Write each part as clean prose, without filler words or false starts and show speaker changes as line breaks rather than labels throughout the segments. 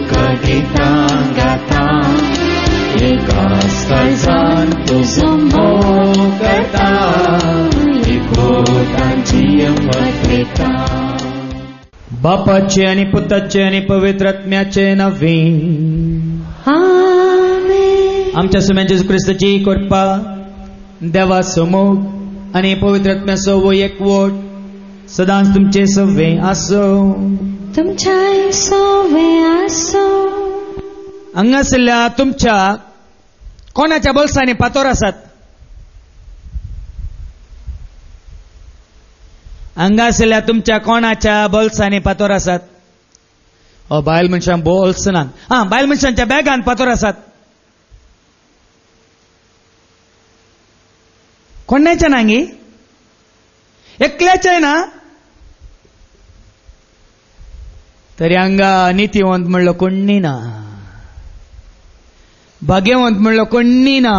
तुका गितां गाता एकाच काळजान तुजो मोग करता एकवटांची अंगवट वयता. बापाचे आनी पुताचे आनी पवित्र आत्म्याचे नांवे
आमेन.
आमच्या सुम्यान जेजू क्रिस्ताची कृपा देवाचो मोग आनी पवित्र आत्म्याचो वो एकवट सदांच तुमचे सवे आसो.
तुमच्या सवे आसो.
हांगासरल्या तुमच्या कोणाच्या बोल्सांनी पातोर आसात? हांगासरल्या तुमच्या कोणाच्या बोल्सांनी पातोर आसात? बायल मनशां बोल्सनात. बायल मनशांच्या बॅगान पातोर आसात. कोणाच्या नांगी? एकल्याचे ना. तरी हांगा नितीवंत म्हणलो कोणी ना, भाग्यवंत म्हणलो कोणी ना,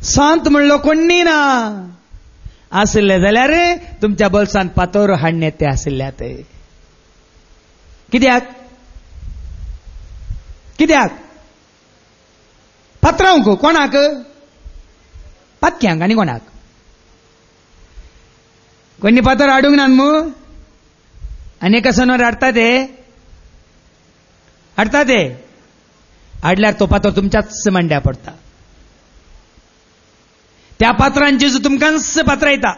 संत म्हणलो कोणी ना. आसले जाल्यार तुमच्या बोल्सांत पातोर हाडणे ते आसल्यात. कित्याक? कित्याक? पात्रांक कोणाक? पातक्यांक आनी कोणाक? कोणी पातोर हाडूंक ना मू. आनी एका सणवार हाडटा ते हाडल्यार तो पातोर तुमच्याच मांड्या पडटा. त्या पात्रांत जेजू तुमकांच पात्रायता.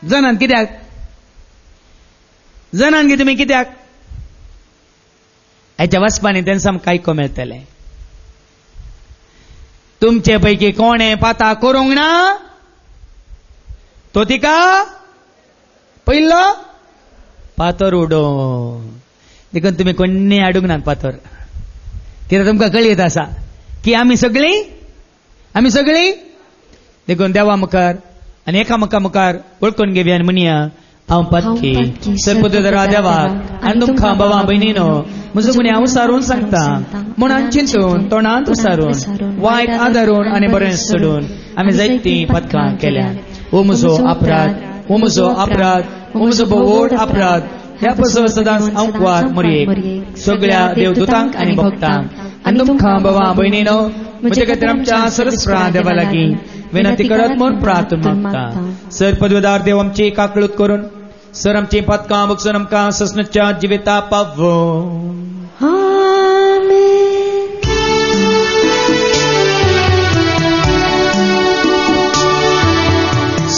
जनान कित्याक? जनान गे तुमी कित्याक? हेच्या वचपांनी तें सामकें आयको मेळटलें. तुमचे पैकी कोणे पाता करूंक ना तो तिका पयलो पातोर उडो. देखून तुमी कोणी हाडूंक ना पातोर. कित्याक तुमकां कळीत आसा की आमी सगळीं देखून देवा मुखार आनी एकामेका मुखार वळखून घेवया आनी म्हणया हांव पातकी सर्पदरा देवाक आनी तुमकां भावां भयणीनो म्हजो गुन्हे हांव सारून सांगता. मनांत चिंतून तोंडांत उसारून वायट आदारून आनी बरें सोडून आमी जायतीं पातकां केल्या. हो म्हजो अपराध, हो म्हजो अपराध, हो म्हजो व्हड अपराध. ह्या पासून सदांच हांव कुवार मरयेक सगळ्या देवदूतांक आनी भक्तांक आनी तुमकां भावां भयणीनो म्हजे खातीर आमच्या सरस्प्रा देवा लागीं विनंती करत म्हूण प्रार्थना मागता. सर पदवेदार देव आमची काकळूत करून सर आमची पातकां बगसून आमकां ससनच्या जिविता पावो.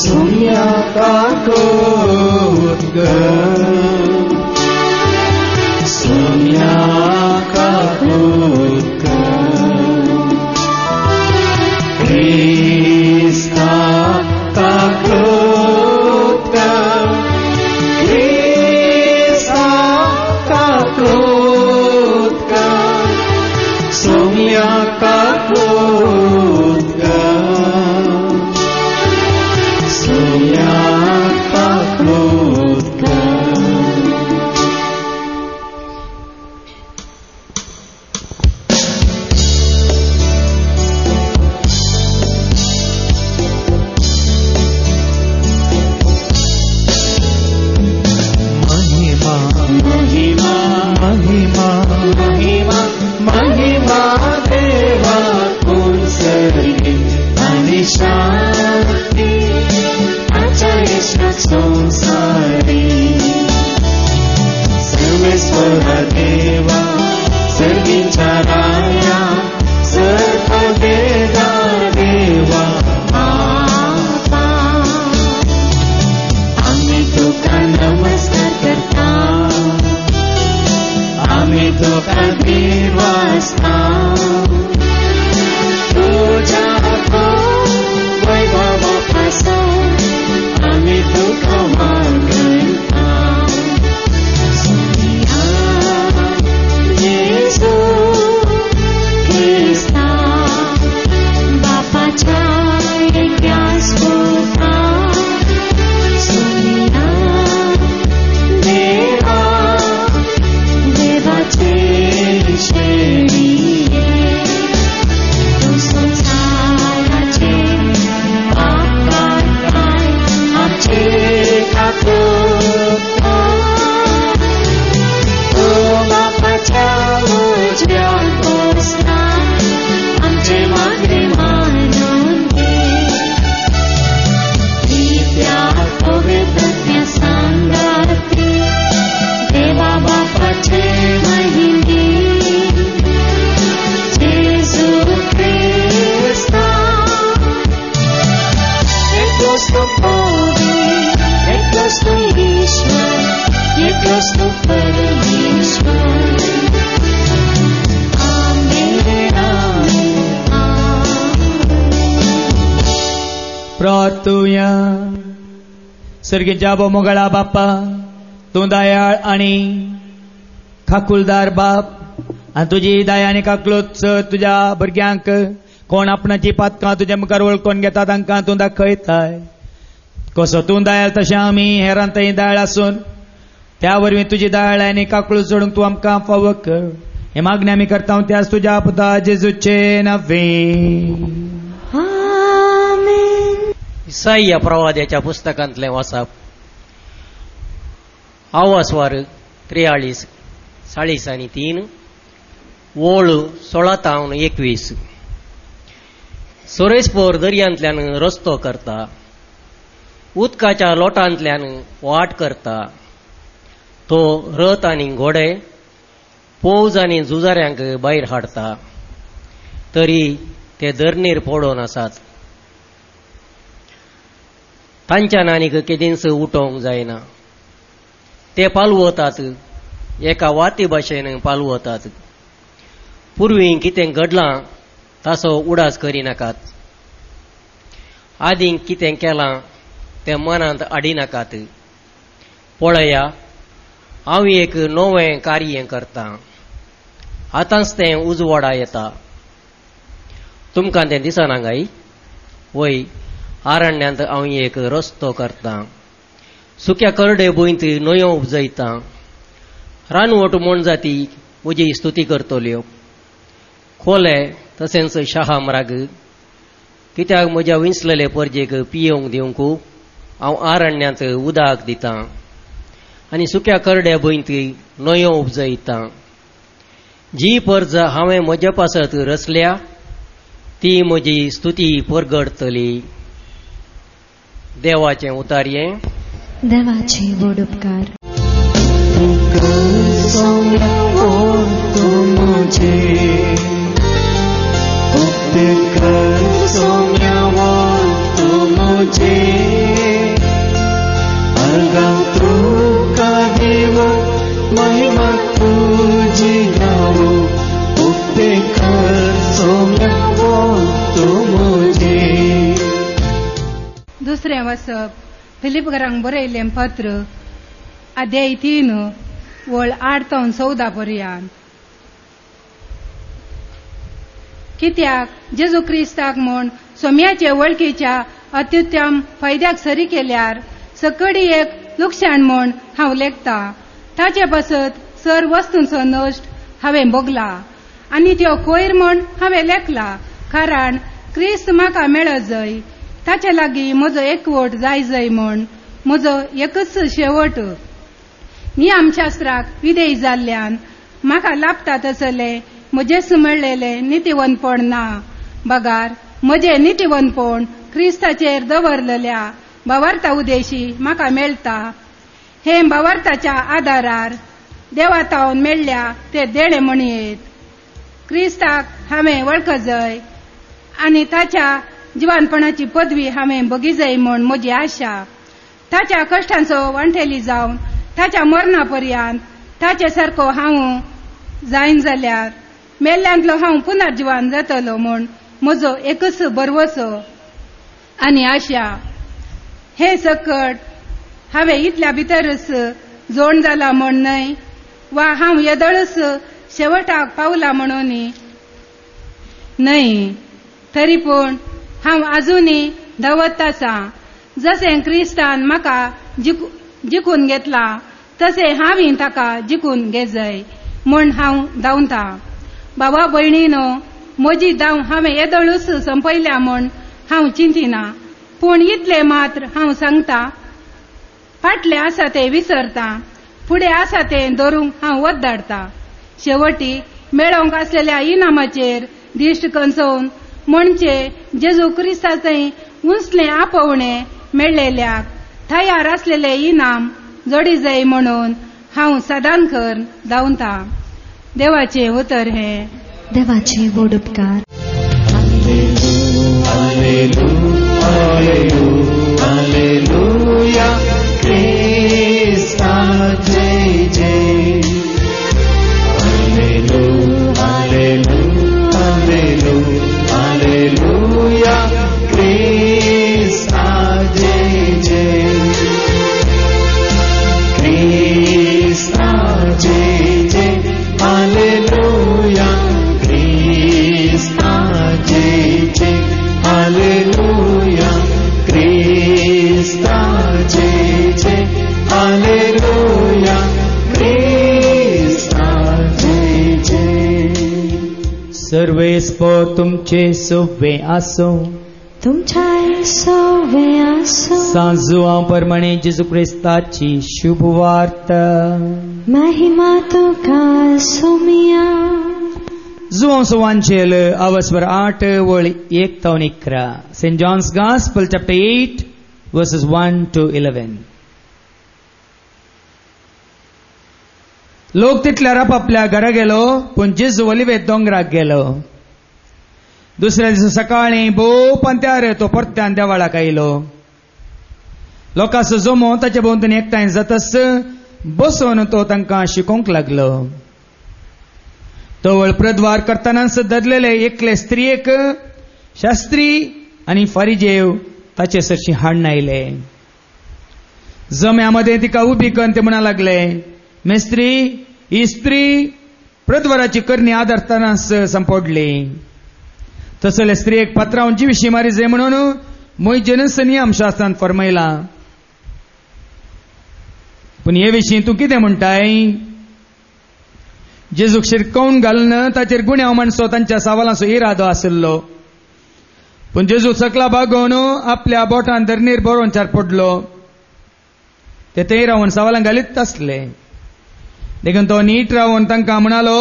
सोनिया काकूत सोनिया काकूत क्रिस्ता काकूत क्रिस्ता काकूत सोनिया काकूत सोनिया काकूत.
प्रार्थूया. सर्गीच्या मोगळा बाप्पा, तू दयाळ आणि खाकुलदार बाप, आणि तुझी दया आणि काकलोच तुझ्या भुरग्यांक कोण आपणाची पातकां तुझ्या मुखार वळखून घेता तांकां तूं दाखयताय. कसो तूं दयाळ तशें आमी हेरांतय दयाळ आसून त्या वरवीं तुजी दयाळ आनी काकूळ सोडून तूं आमकां फावो कर. हे मागणी आमी करता त्याच तुज्या पुता जेजूचे नवे.
इसाईया प्रवाद्याच्या पुस्तकांतलें वाचप. आवास्वार 43 40 वोळ 16-21. सोरेस्पोर दर्यांतल्यान रस्तो करता, उदकाच्या लोटांतल्यान वाट करता. तो रथ आनी घोडे, फौज आनी झुजाऱ्यांक भायर हाडता. तरी ते धरणीर पडोवन आसात. तांच्यान आनीक केदींच उठोवंक जायना. ते पालवतात, एका वाती भाशेन पालवतात. पुर्वीं कितें घडलां ताचो उडास करिनाकात. आदींक कितें केलां तें मनांत हाडिनाकात. पळया, हांव एक नवें कार्य करतां. आतांच तें उजवाडा येता. तुमकां तें दिसना काय? वय, आरण्यांत हांव एक रस्तो करतां. सुक्या करडे भुंयत न्हंयो उपजयतां. रानवट म्हण जाती म्हजी स्तुती करतल्यो. खोले तशेंच शहामराग, कित्याक म्हज्या विंचलेले परजेक पियोवंक दिवंक हांव आरण्यांत उदक दितां आनी सुक्या करड्या भुंयत न्हंयो उपजयतां. जी परज हांवें म्हजे पासत रचल्या ती म्हजी स्तुती परगडतली. देवाचें उतार्ये.
देवाचे व्हड उपकार.
दुसरें वचप फिलिपकारांक बरयलें पत्र, अध्याय 3 वळ 8-14 पर्यंत. कित्याक जेजू क्रिस्ताक म्हूण सोम्याचे वळखीच्या अत्युत्तम फायद्याक सरी केल्यार सकडी एक लुकसाण म्हूण हांव लेखता. ताचे पासत सर वस्तूंचो नश्ट हांवें भोगला आनी त्यो कोयर म्हूण हांवें लेखला. कारण क्रिस्त म्हाका मेळत जाय, ताचे लागीं म्हजो एकवट जाय म्हूण म्हजो एकच शेवट. नियमशास्त्राक विधेय जाल्ल्यान म्हाका लाभता तसलें म्हजेच मेळ्ळेलें नितीवंतपण ना. बगार म्हजें नितीवंतपण क्रिस्ताचेर दवरलेल्या भावार्था उदेशी म्हाका मेळटा. हे भावार्थाच्या आदारार देवातावन मेळ्ळ्या ते देणे म्हणयेत. क्रिस्ताक हांवें वळखत जाय आनी ताच्या जिवानपणाची पदवी हांवें बगी जाय म्हूण म्हजी आशा. ताच्या कश्टांचो वांठेली जावन ताच्या मरणा पर्यंत ताचे सारको हांव जायन जाल्यार मेल्ल्यांतलो हांव पुनर्जिवान जातलो म्हूण म्हजो एकच बरवसो आनी आशा. हे सकट हांवें इतल्या भितरच जोड जाला म्हूण न्हय, वा हांव येदळच शेवटाक पावला म्हणून न्हय. तरी पूण हांव आजुनी धांवत आसा. जशें क्रिस्तान म्हाका जिखून घेतला तशें हांवें ताका जिखून घे जाय म्हूण हांव धांवता. बाबा भयणीनो, म्हजी धांव हांवें येदळूच संपयल्या म्हूण हांव चिंतिना. पूण इतलें मात्र हांव सांगता, फाटलें आसा तें विसरता, फुडें आसा तें धरूंक हांव वद्दाडता. शेवटी मेळोवंक आसलेल्या इनामाचेर दिश्ट कंचोवन म्हणजे जेजू क्रिस्ताचें उंचलें आपोवणें मेळ्ळेल्याक तयार आसलेलें इनाम जोडी जाय म्हणून हांव सदांखर धांवता. देवाचें उतर हे.
देवाचे व्हड उपकार.
हालेलुया, क्रिस्ता जय जय.
सर्वेस्पो तुमचे सोवे आसो
तुमच्या सोवे आसो
सांजुआ परमणे जेजू क्रिस्ताची शुभ वार्ता
महिमा तुका सोमिया
जुआंस वांचेल अवस्वर 8 वळी 1 ते 11 saint John's gospel chapter 8 verses 1 to 11. लोक तितल्यार आपापल्या घरा गेलो पूण जेजू ओलिवेत दोंगराक गेलो. दुसऱ्या दिसा सकाळीं भोव पंत्यार तो परत्यान देवाळाक आयलो. लोकांचो जमो ताचे भोंवतणी एकठांय जातस बसून तो तांकां शिकोवंक लागलो. तवळ प्रद्वार करतानाच धरलेले एकले स्त्रियेक शास्त्री आनी फारिजेव ताचे सरशी हाडून आयले. जम्यामध्ये तिका उबी करून ते म्हणा लागले, मेस्त्री, ही स्त्री प्रद्वाराची करणी आदरतानाच संपडली. तसले स्त्रियेक पात्रांव जीविशी मारी जाय म्हणून मोइजेनस नियमशास्त्रांत फरमायला. पूण हे विशीं तूं कितें म्हणटाय? जेजूक शिरकावन घालून ताचेर गुन्यांव माणसो तांच्या सावालाचो इरादो आशिल्लो. पूण जेजू सकला बागोवन आपल्या बोटान धरणीर बरोवन चार पडलो. ते थंय रावन सावालां घालीत आसले. देखून तो नीट रावन तांकां म्हणालो,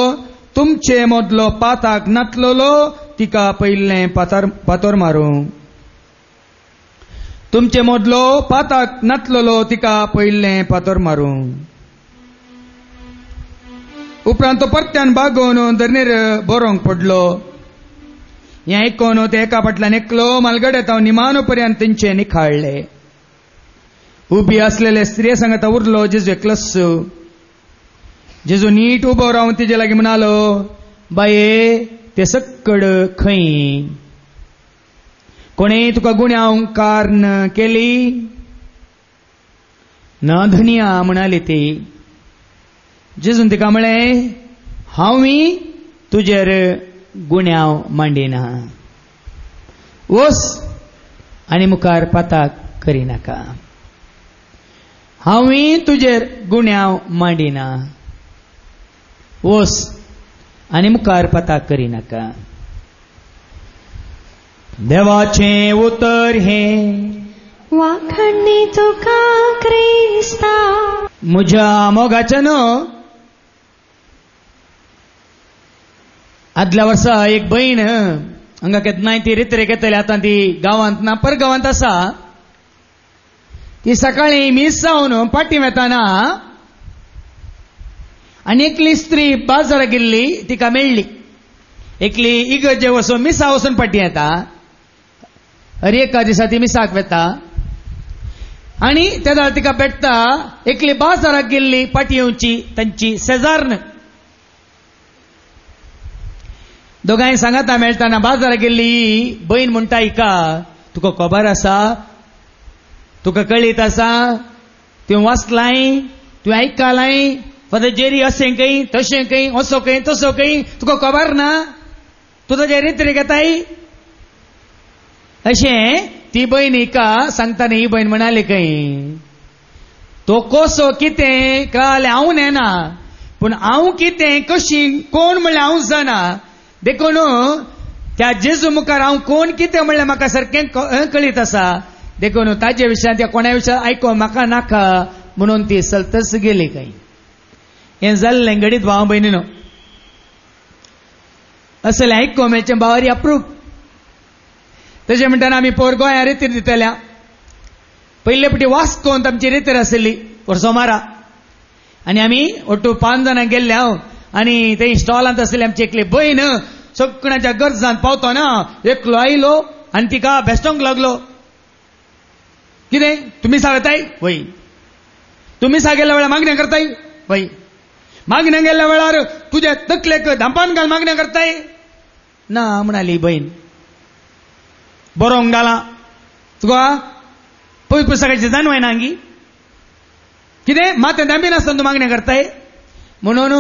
तुमचे मदलो पाताक नातलोलो तिका पयलें पातोर मारूं. तुमचे मदलो पाताक नातलोलो तिका पयलें पातोर मारूं. उपरांत तो परत्यान बागोवन धरणीर बरोवंक पडलो. हें आयकून ते एका फाटल्यान एकलो मालगडे ताव निमानो पर्यंत तेंचे निखाळ्ळे. उबी आसलेले स्त्रिये सांगत उरलो जेजू एकलोच. जेजू नीट उबो रावन तिजे लागीं म्हणालो, बाये, ते सक्कड खंय? कोणें तुका गुन्यांव कारन केली? ना धनिया म्हणाली ती. जेजून तिका म्हळें, हांवी तुजेर गुन्यांव मांडिना. वस आनी मुखार पाताक करिनाका. हांवी तुजेर गुन्यांव मांडिना. वस आनी मुखार पाताक करिनाका. देवाचें उतर हें
वाखणी तुका क्रिस्ता.
म्हज्या मोगाच्या न्हू. आदल्या वर्सा एक बहीण हांगा केन्नाय ती रित्रेक येतली. आतां ती गांवांत ना, परगांवांत आसा. ती सकाळीं मीस जावन पाटी वेताना आनी एकली स्त्री बाजाराक गेल्ली तिका मेळ्ळी. एकली इगर्जे वचून मिसा वचून पाटी येता. हर एका दिसा ती मिसाक वेता आनी तेदाळ तिका भेटता एकली बाजाराक गेल्ली पाटी येवची तांची शेजारन. दोगांय सांगाता मेळटाना बाजाराक गेल्ली बहीण म्हणटा हिका, तुका खबर आसा, तुका कळीत आसा, तुवें वाचलाय, तुवें आयकलाय, फादर जेरी अशें खंय तशें खंय, असो खंय तसो खंय, तुका खबर ना? तूं ताजे रित्रेक येताय अशें ती बहीण हिका सांगताना ही बहीण म्हणाली खंय, तो कसो कितें कळालें हांव न्हेना, पूण हांव कितें कशी कोण म्हणल्यार हांव जाणा. देखून त्या जेजू मुखार हांव कोण कितें म्हणल्यार म्हाका सारकें कळीत आसा. देखून ताजे विशयान त्या कोणा विशयान आयकोवंक म्हाका नाका म्हणून ती सलतस गेली खंय. हें जाल्लें घडीत भाव भयणीनो. असलें आयको मेळचें बावारी अप्रूप. तशें म्हणटाना आमी पोर गोंया रितीर दितल्या. पयले पटी वास्कोंत आमची रितीर आसली वर्सोमारा. आनी आमी ओटू 5 जाणां गेल्ले हांव. आनी थंय स्टॉलांत आसली आमची एकली बहीण सगळ्यांच्या गरजांत पावतना एकलो आयलो आनी तिका बेस्टोंक लागलो. कितें तुमी सांगताय? वय. तुमी सांगेल्या वेळार मागण्या करताय? वय. मागण्या गेल्ल्या वेळार तुजे तकलेक धांपान घाल मागण्या करताय? ना म्हणाली बहीण. बरोवंक घाला तुका पयस पुस्तकाची जाणवाय ना अंगी. कितें मातें धांपी नासतना तूं मागण्या करताय? म्हणून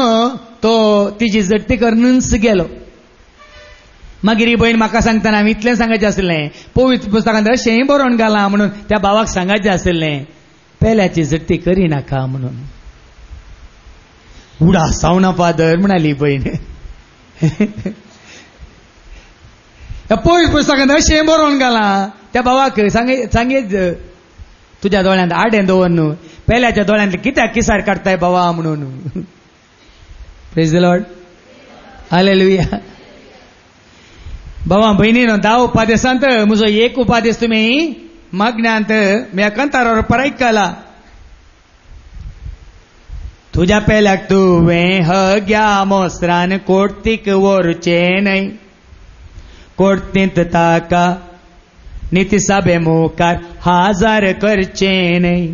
तो तिची जट्टी करूनच गेलो. मागीर ही बहीण म्हाका सांगतना हांवें इतलें सांगचें आसलें, पवित्र पुस्तकांत अशेंय बरोवन घाला म्हणून त्या भावाक सांगचें आसलें, पेल्याची जट्टी करिनाका म्हणून. उडा सावना फादर म्हणाली बहीण. पळय पुस्तकांत अशें बरोवन घालां त्या भावाक सांगेत तुज्या दोळ्यांत आडें दवर न्हू पेल्याच्या दोळ्यांतले कित्याक किसार काडताय बाबा म्हणून. Praise the Lord. हालेलुया. भावा भयणीनो 10 उपादेशांत म्हजो एक उपादेश तुमी मागण्यांत ह्या कंतारावर परैकला. तुज्या पेल्याक तुवें हग्या मोसरान कोर्तीक व्हरचें न्हय. कोर्तींत ताका नितीसभे मुखार हाजार करचें न्हय.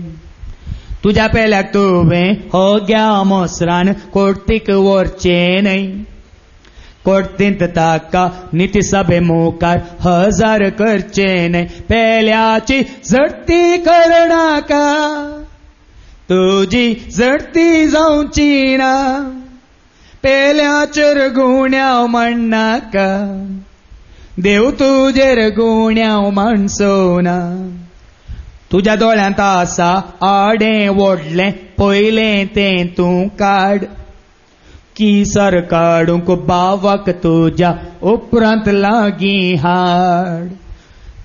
तुज्या पेल्याक तुवें हग्या मोसरान कोर्तीक व्हरचें न्हय. कोर्तींत ताका नितीसभे मुखार हजार करचें न्हय. पेल्याची झडती करनाका तुजी झडती जावची ना. पेल्याचेर गुण्याव म्हणनाका देव तुजेर गुण्याव माणसोना. तुज्या दोळ्यांत आसा आडें व्हडलें पयलें तें तूं काड. किसर काडूंक बावाक तुज्या उपरांत लागीं हाड.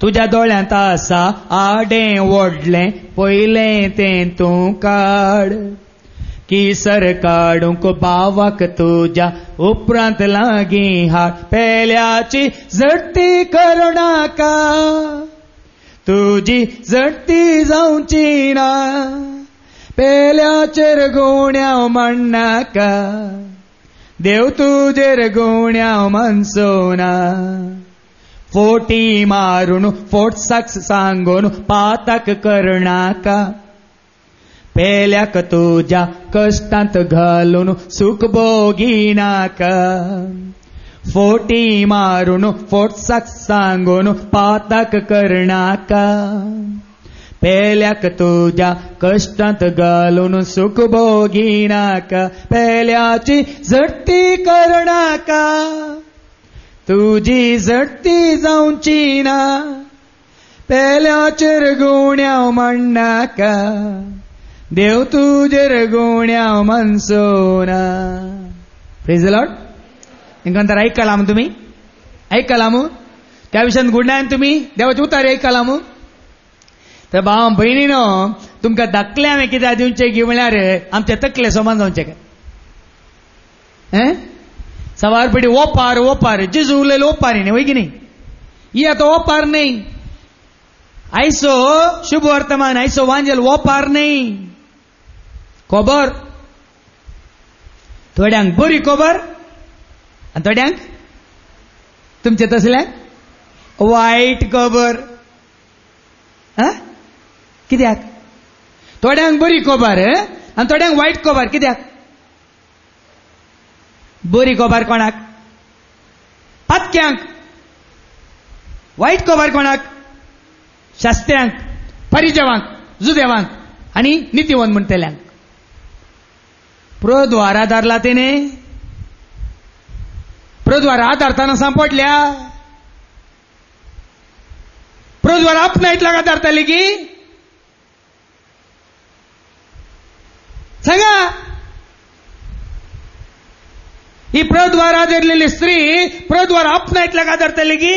तुज्या दोळ्यांत आसा आडें व्हडलें पयलें तें तूं काड. किसर काडूंक बावाक तुज्या उपरांत लागीं हाड. पेल्याची झडती करनाका तुजी झडती जावची ना. पेल्याचेर गुण्याव म्हणनाका देव तुजेर गुण्याव मानसोना. फोटी मारून फोटसाक सांगून पाताक करनाका. पेल्याक तुज्या कश्टांत घालून सुख भोगिनाका. फोटी मारून फोटसाक सांगून पाताक करनाका. पेल्याक तुज्या कश्टांत घालून सुख भोगिनाका. पेल्याची झडती करनाका तुजी झडती जावची ना. पेल्याचेर गुण्याव म्हणनाका देव तुजेर गुण्याव मानसोना. Praise the Lord. इंकंतर ऐकला मग तुम्ही ऐकला मग त्या विशयान गुणायन तुम्ही देवाचे उतारे ऐकला मग. तर भाव भयणीनो तुमकां धाकले हांवें कित्याक दिवचें की म्हळ्यार आमचे तकले समान जावचे काय. सवार पिढी ओपार ओपार जेजू उलयलो ओपारी न्ही वय की न्ही. ही आतां ओपार न्ही. आयसो शुभ वर्तमान आयसो वांजेल ओपार न्ही. खबर थोड्यांक बरी खबर आनी थोड्यांक तुमचे तसल्यांक वायट खबर. कित्याक थोड्यांक बरी खबर आनी थोड्यांक वायट खबर. कित्याक बरी खबर कोणाक पातक्यांक. वायट खबर कोणाक शास्त्र्यांक परिजवांक जुदेवांक आनी नितीवंत म्हणटल्यांक. प्रद्वार आदारला तेणे. प्रद्वार आदारताना सांपडल्या. प्रद्वार आपणायतल्याक आदारताली की सांगा. ही प्रद्वार आदरलेली स्त्री प्रद्वार आपणायतल्याक आदारताली की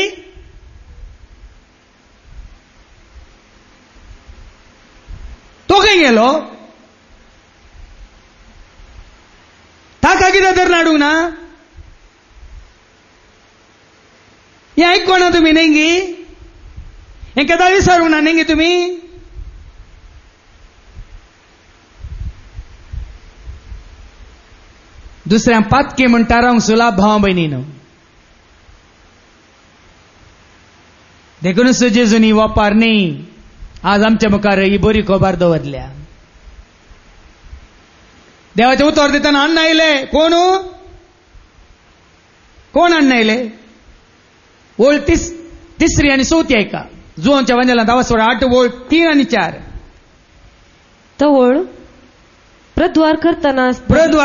तो खंय गेलो. ताका कितें तर नाडूंक ना. हें आयकोना तुमी नेंगी. हें केदां विसरूंक ना नेंगी तुमी. दुसऱ्यांक पातकी म्हणटा रावंक सुलाभ भाव भयणीनो. देखूनच जेजूनी वापार न्ही. आज आमच्या मुखार ही बरी खबर दवरल्या. देवाचे उतर दितना अन्न आयले. कोण अन्न आयले. ओळ 3 आणि 4 ऐका. जुआंच्या वंजलांत 8 ओळ 3 आणि 4.
तवळ प्रद्वार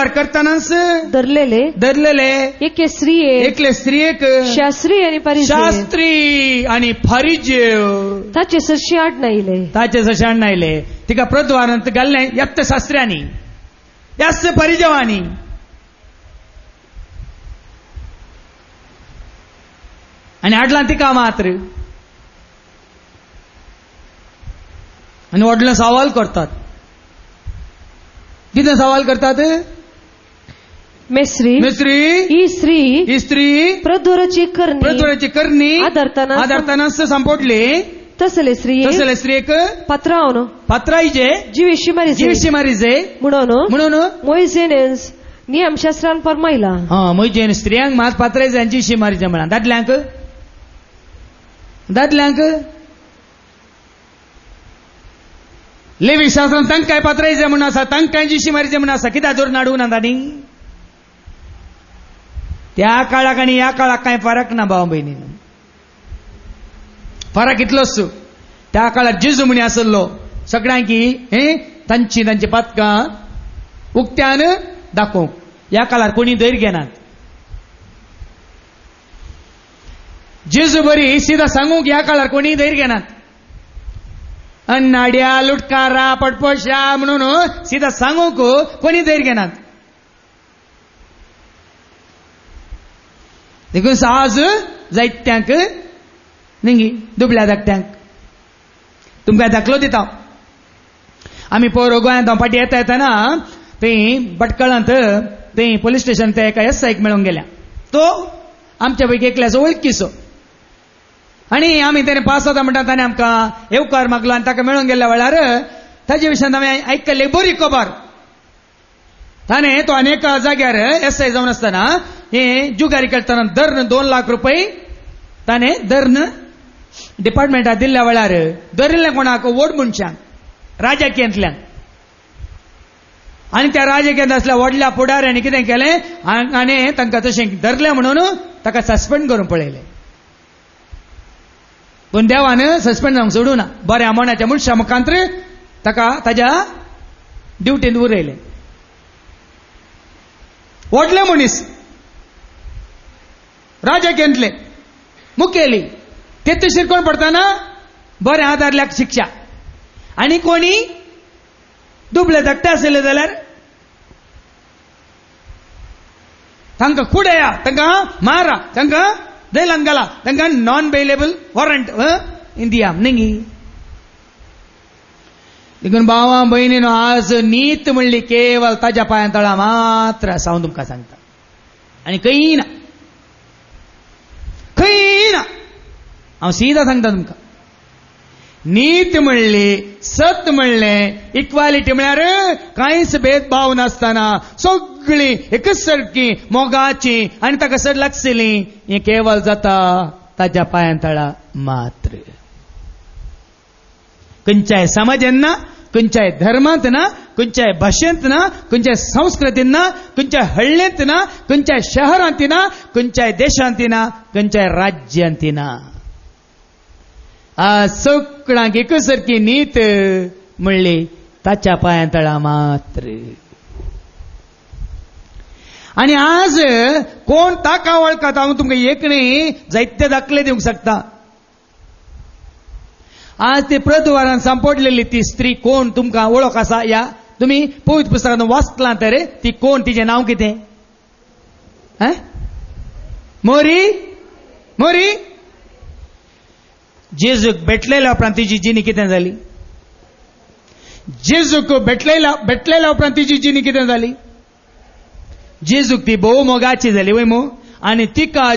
करतानाच धरलेले एकले स्त्रियेक शास्त्री आणि फरिजेव ताचे सरशी आड नायले. तिका प्रद्वारांत घालले यत्त शास्त्र्यांनी यास्त परिजवानी.
आनी हाडला तिका मात्र. आनी वडले सवाल करतात. कितें सवाल करतात?
मेस्री ही स्त्री प्रद्वराची करणी
आदरतानाच संपडली. तसले स्त्रियेक पत्राईजे
जीविशी मारिजे म्हणून मोइजेनेस नियमशास्त्रान फरमायला.
मोइजेन स्त्रियांक मात पत्राईजे आनी जीविशी मारिजे म्हणा. दादल्यांक लेवी शास्त्रान तांकां पत्राईजे म्हणून आसा, तांकां जीविशी मारिजे म्हणून आसा. कित्याक जोर नाडूंक ना तांणी? त्या काळाक आनी ह्या काळाक कांय फरक ना भाव भयणीन. फरक इतलोच, त्या काळात जेजू म्हणी आसलो सगळ्यांकी तांची पथकां उक्त्यान दाखोवंक. ह्या काळार कोणी धैर घेनात. जेजू बरी सीधा सांगूंक ह्या काळार कोणी धैर घेनात. अन्नाड्या लुटकारा पटपोशा म्हणून सीधा सांगूंक कोणी धैर घेनात. देखून आज जायत्यांक निंगी दुबळ्या धाकट्यांक तुमकां दाखलो दिता. आमी पयर गोंयांत फाटी येता थंय भटकळांत थंय पुलीस स्टेशन ते एका एसआयक मेळूंक गेल्या. तो आमच्या पैकी एकल्याचो वळखीचो. आनी आमी तेणे पास जाता म्हणटा ताणें आमकां येवकार मागलो आनी ताका मेळूंक गेल्या वेळार ताजे विशयान हांवें आयकल्ली बरी खबर. ताणें तो अनेक जाग्यार एसआय जावन आसतना हे जुगारी करतना दर्न 2 लाख रुपये ताणें दर्न डिपार्टमेंटाक दिल्ल्या वेळार दरिल्लें कोणाक व्हड मनशांक राजकीयांतल्यान. आनी त्या राजकीयांत आसल्या व्हडल्या फुडाऱ्यांनी कितें केलें आनी तांकां तशें धरलें म्हणून ताका सस्पेंड करून पळयलें. पूण देवान सस्पेंड जावंक सोडूना. बऱ्या मनाच्या मनशा मुखांतर ताका ताज्या ड्युटींत उरयलें. व्हडले मनीस राजकीयांतले मुखेली तेत्तशीर कोण पडटाना बरें आदारल्याक शिक्षा. आनी कोणी दुबळे धाकटे आसले जाल्यार तांकां कुडया, तांकां मारा, तांकां जेलांत घाला, तांकां नॉन बेलेबल वॉरंट इन दिया न्ही. देखून भावां भयणीनो आज नीत म्हणली केवळ ताज्या पांया तळा मात्र आसा. हांव तुमकां सांगता आनी खंय ना. हांव सीधा सांगता तुमकां. नीत म्हणली, सत म्हणलें, इक्वालिटी म्हळ्यार कांयच भेदभाव नासतना सगळीं एकच सारकी मोगाची आनी ताका सर लागतली. हें केवळ जाता ताज्या पांया तळा मात्र. खंयच्याय समाजांत ना, खंयच्याय धर्मांत ना, खंयच्याय भाशेंत ना, खंयच्याय संस्कृतींत ना, खंयच्याय हळ्ळेंत ना, खंयच्याय शहरांत ना, खंयच्याय देशांत ना, खंयच्याय राज्यांत ना. आज सगळ्यांक एकच सारकी नीत म्हणली ताच्या पांया तळा मात्र. आनी आज कोण ताका वळखता हांव तुमकां एक न्ही जायते दाखले दिवंक शकता. आज ती प्रद्वारान सांपडलेली ती स्त्री कोण तुमकां वळख आसा? या तुमी पवित्र पुस्तकांत वाचलां तर ती कोण, तिचें नांव कितें? मोरी. जेजूक भेटलेल्या उपरांत तिची जिणी कितें जाली? जेजूक भेटलेल्या उपरांत तिची जिणी कितें जाली? जेजूक ती भोव मोगाची जाली वय मो. आनी तिका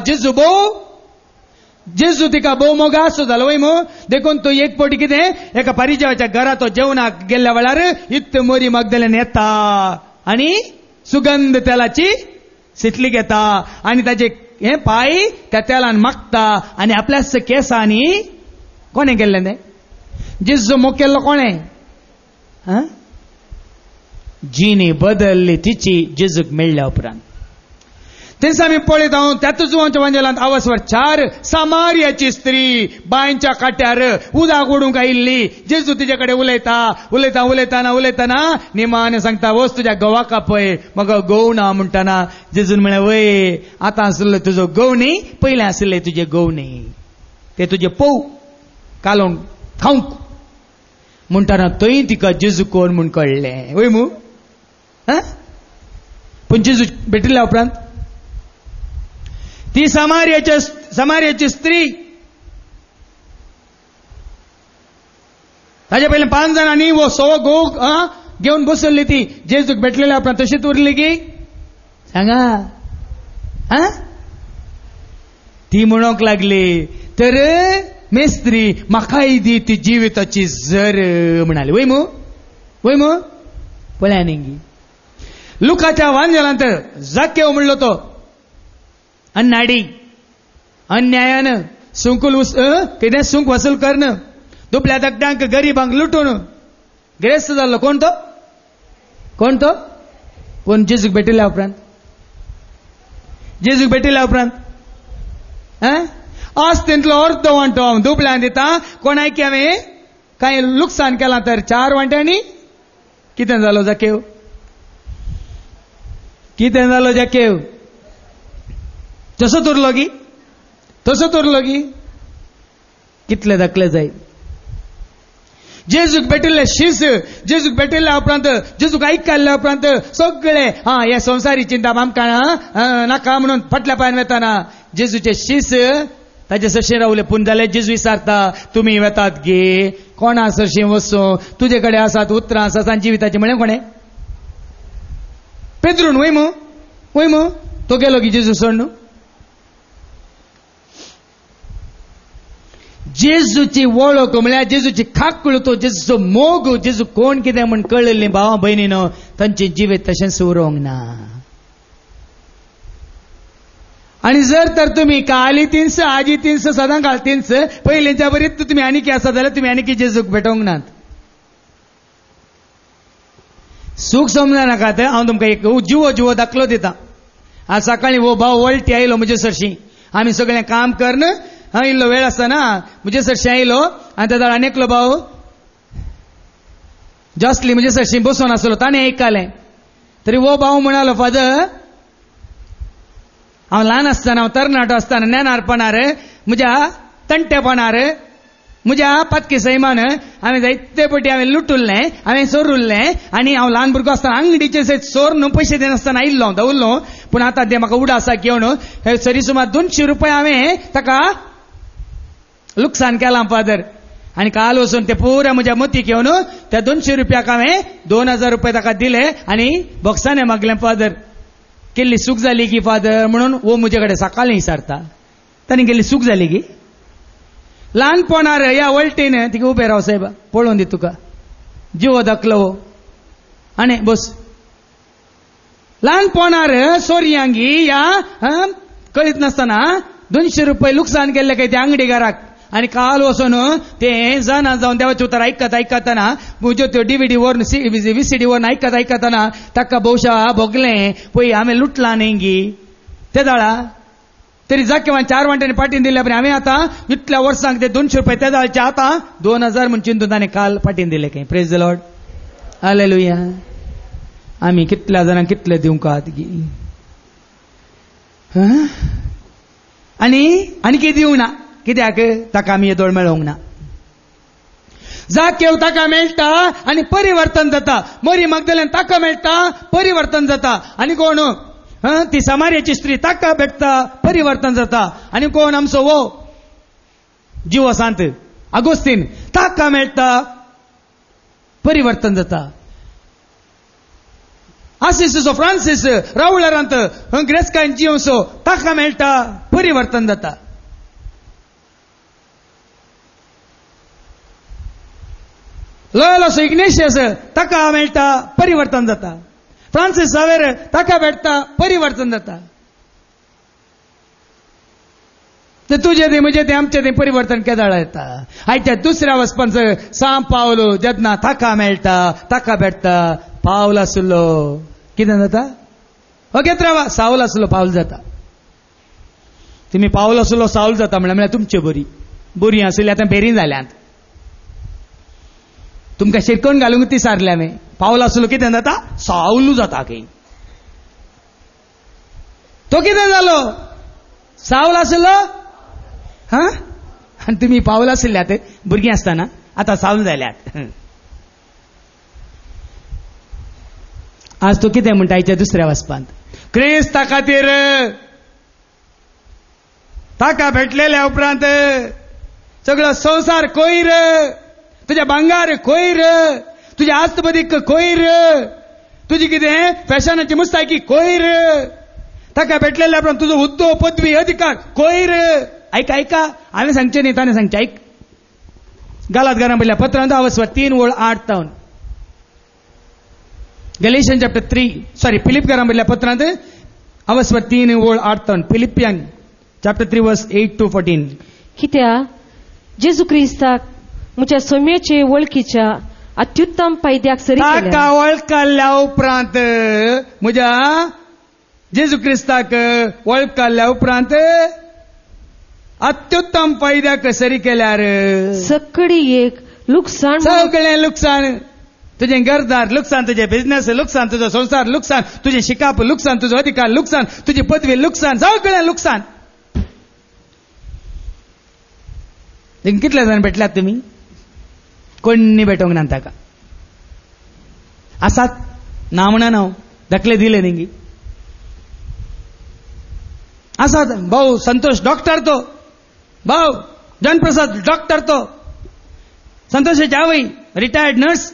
जेजू तिका भोव मोगाचो जालो वय मो. देखून तो एक फावटी कितें एका परिचयाच्या घरा तो जेवणाक गेल्ल्या वेळार इत्त मोरी मगदलेन येता आनी सुगंध तेलाची सितली घेता आनी ताचे हे पाय त्या तेलान मागता आनी आपल्याच केसांनी कोणे गेल्ले तें? जेजू मोग केल्लो कोणे? जिणी बदलली तिची जेजूक मेळ्ळ्या उपरांत. थंयच आमी पळयता त्यातूच वांजेलांत आवाजवर 4 सामारियाची स्त्री बांयच्या काट्यार उदक ओडूंक आयिल्ली. जेजू तिचे कडेन उलयताना निमाणे सांगता वच तुज्या घोवाक पळय म्हाका घोव ना म्हणटाना जेजून म्हळें वय आतां आसलो तुजो घोव न्ही, पयलें आसले तुजे घोव न्ही, ते तुजे पोव कालोवन खावंक म्हणटाना थंय तिका जेजू कोण म्हूण कळ्ळें वय मू. पूण जेजू भेटिल्ल्या उपरांत ती सामारियाच्या समार्याची स्त्री, ताच्या पहिले 5 जणांनी वो सवो गोग घेऊन बसवली ती जेजूक भेटलेल्या आपण तशीच उरली की सांगा. ती म्हणूक लागली तर मेस्त्री म्हाकाय दी ती जिविताची जर म्हणाली. वय मू पळ्यानिंगी लुकाच्या वांजलांत जाकेव म्हणलो तो अन्नाडी अन्यायानं कितें सूंक वसूल करणं, दुबळ्या दगड्यांक गरीबांक लुटून गिरेस्त जाल्लो. कोण तो कोण जेजूक भेटिल्ल्या उपरांत आस्तींतलो अर्ध वांटो हांव दुबळ्यान दिता, कोणाक की हांवें कांय लुकसाण केलां तर 4 वांट्यांनी कितें जालो जाकेव? तसो उरलो गी कितले धाकले जाय. जेजूक भेटिल्ले शीस, जेजूक भेटिल्ल्या उपरांत, जेजूक आयकल्ल्या उपरांत सगळे हे संवसारी चिंता आमकां नाका म्हणून फाटल्या पांयान वेताना जेजूचे शीस ताचे सरशी रावले. पूण जाल्यार जेजू विचारता तुमी वेतात गे, कोणा सरशी वचो, तुजे कडेन आसात उतरां आसात जिविताची म्हळें कोणें? पेद्रून. वय मू तो गेलो की जेजू सोड न्हू. जेजूची वळख म्हळ्यार जेजूची खाकूळ, तो जेजूचो मोग, जेजू कोण कितें म्हण कळिल्ली भावा भयणीनो तांचे जिवीत तशेंच उरोंक ना. आणि जर तर तुम्ही काली तिन्स आजी तिन्स सदां काळ तिन्स पयलींच्या बरीत तुमी आनीकी आसा जाल्यार तुमी आनीकी जेजूक भेटोंक नात. सूख समजा नाकात. हांव तुमकां एक जिवो दाखलो दिता. आज सकाळी वो भाव वळटी आयलो म्हजे सरशी. आमी सगळें काम करन इल्लो वेळ आसतना म्हजे सरशी आयलो आनी ताका आनेकलो भाव जॉस्ली म्हजे सरशी बसून आसलो. ताणें आयकलें तरी वो भाव म्हणालो फादर हांव ल्हान आसतना, हांव तरणाटो आसतना ज्ञानारपणार म्हज्या तंटेपणार म्हज्या पातकी सैमान हांवें जायते फावटी हांवें लुटुल्लें, हांवें चोरुल्लें. आनी हांव ल्हान भुरगो आसतना अंगडीचे चोर न्हू पयशे दिनासतना आयिल्लो दवरलो. पूण आतां ते म्हाका उडासा घेवन सरी सुमार 200 रुपया हांवें ताका लुकसाण केलां फादर. आनी काल वचून ते पुऱ्या म्हज्या मती घेवन त्या 200 रुपयाक हांवें 2000 रुपया ताका दिले आनी बॉक्साने मागलें फादर. केल्ली सूख जाली की फादर म्हणून वो म्हजे कडेन सकाळीं विचारता. ताणी केल्ली सूख जाली की? ल्हानपणार ह्या वळटीन तिका उबे राव साहेब पळोवन दी तुका जिवो दाखलो. आनी बस ल्हानपणार सोरयांगी ह्या कळीत नासतना 200 रुपया लुकसाण केल्ले काय त्या अंगडीकाराक. आनी काल वचून ते जाणा जावन देवाचे उतर आयकतना म्हज्यो त्यो DVD वरून VCD वरून आयकतना ताका भोवशा भोगलें पळय हांवें लुटलां न्ही गी ते दाळा. तरी जाकेवान 4 वांट्यांनी पाटीन दिल्या पण हांवें आतां इतल्या वर्सांक ते 200 रुपया ते दाळचे आतां 2000 म्हण चिंतून ताणें काल पाटीन दिले खंय. Praise the Lord. हालेलुया. आमी कितल्या जाणांक कितले दिवंक आहात गी आनी कितें दिवंक ना. कित्याक ताका आमी येदोळ मेळोवंक ना. जाकेव ताका मेळटा आनी परिवर्तन जाता. मरी मगदलेन ताका मेळटा परिवर्तन जाता. आनी कोण ती समार्याची स्त्री ताका भेटता परिवर्तन जाता. आनी कोण आमचो वो जिवो सांत आगोस्तीन ताका मेळटा परिवर्तन जाता. आसिसो फ्रांसीस रावळरांत ग्रेस्कान जिवसो ताका मेळटा परिवर्तन जाता. लोयलासो इग्नेशियस ताका मेळटा परिवर्तन जाता. फ्रांसीस सावेर ताका भेटता परिवर्तन जाता. ते तुझे ते म्हजे ते आमचे ते परिवर्तन केदाळ येता. आयच्या दुसऱ्या वचपांच सांब पावलो जेन्ना ताका मेळटा ताका भेटता पावल आसलो कितें जाता ओके रावा सावल आसलो पावल जाता. तुमी पावल आसलो सावल जाता म्हळ्यार तुमचे बरी आसली आतां बेरी जाल्यात. तुमकां शिरकोन घालूंक ती सारले हांवें. पावल आसलो कितें जाता सावलू जाता खंय. तो कितें जालो सावल आसलो आनी तुमी पावल आसल्यात भुरगीं आसतना आतां सावल जाल्यात. आज तूं कितें म्हणटा आयच्या दुसऱ्या वचपांत क्रिस्ता खातीर ताका भेटलेल्या उपरांत सगळो संसार कोयर, तुझ्या भांगार कोयर, तुझ्या आस्तपदीक कोयर, तुझी कितें फॅशनाची मुस्तायकी कोयर, ताका भेटलेल्या उपरांत तुजो हुद्दो पदवी अधिकार कोयर. ऐका हांवें सांगचें न्ही, ताणें सांगचें. ऐक, गालात घरां पडल्या पत्रांत अवस्वर 3:8 गलेशियन चॅप्टर 3 फिलिप घरां पडल्या पत्रांत अवस्वर 3:8 फिलिपियन चॅप्टर 3 वर्स 8 to 14.
कित्या जेजू क्रिस्ताक म्हज्या सौम्याचे वळखीच्या अत्युत्तम फायद्याक सरी
ताका वळखल्या उपरांत, म्हज्या जेजू क्रिस्ताक वळखल्या उपरांत अत्युत्तम फायद्याक सरी केल्यार
सकडी एक लुकसाण,
सगळें लुकसाण. तुझें घरदार लुकसाण, तुझे बिझनेस लुकसाण, तुजो संसार लुकसाण, तुझें शिकाप लुकसाण, तुजो अधिकार लुकसाण, तुजी पदवी लुकसाण, सगळें लुकसाण. कितले जाण भेटल्यात तुमी? कोणी भेटोंक ना ताका. आसात ना म्हणा हांव, दाखले दिले न्ही. आसात भाऊ संतोष डॉक्टर, तो भाऊ जनप्रसाद डॉक्टर, तो संतोषाची आवय रिटायर्ड नर्स.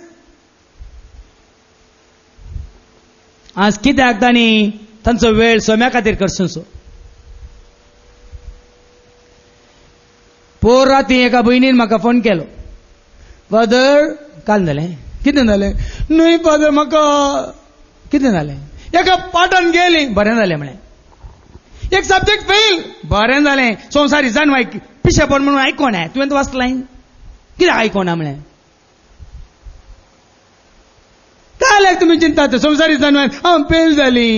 आज कित्याक तांणी तांचो वेळ सोम्या खातीर करचो. पोर राती एका भयणीन म्हाका फोन केलो, फादर काल जालें. कितें जालें? न्हय फादर, म्हाका कितें जालें? एका पाठान गेली, बरें जालें म्हळें. एक सब्जेक्ट फेल, बरें जालें. संवसारी जानवाय पिशे पड म्हणून आयकोना, तुवें वाचलाय? कित्याक आयकोना म्हळें? काय तुमी चिंता? संवसारी जानवाय हांव फेल जाली.